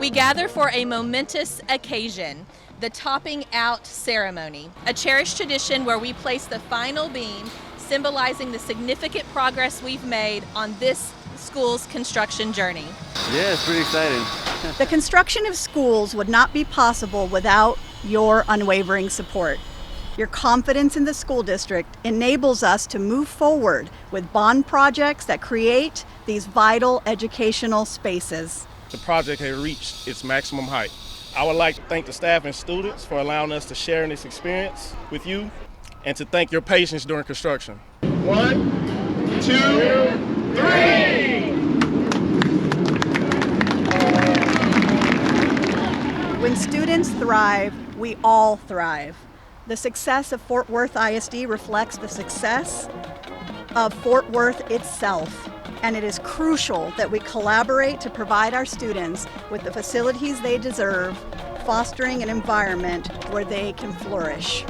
We gather for a momentous occasion, the topping out ceremony, a cherished tradition where we place the final beam, symbolizing the significant progress we've made on this school's construction journey. Yeah, it's pretty exciting. The construction of schools would not be possible without your unwavering support. Your confidence in the school district enables us to move forward with bond projects that create these vital educational spaces. The project has reached its maximum height. I would like to thank the staff and students for allowing us to share in this experience with you and to thank your patience during construction. 1, 2, 3! When students thrive, we all thrive. The success of Fort Worth ISD reflects the success of Fort Worth itself, and it is crucial that we collaborate to provide our students with the facilities they deserve, fostering an environment where they can flourish.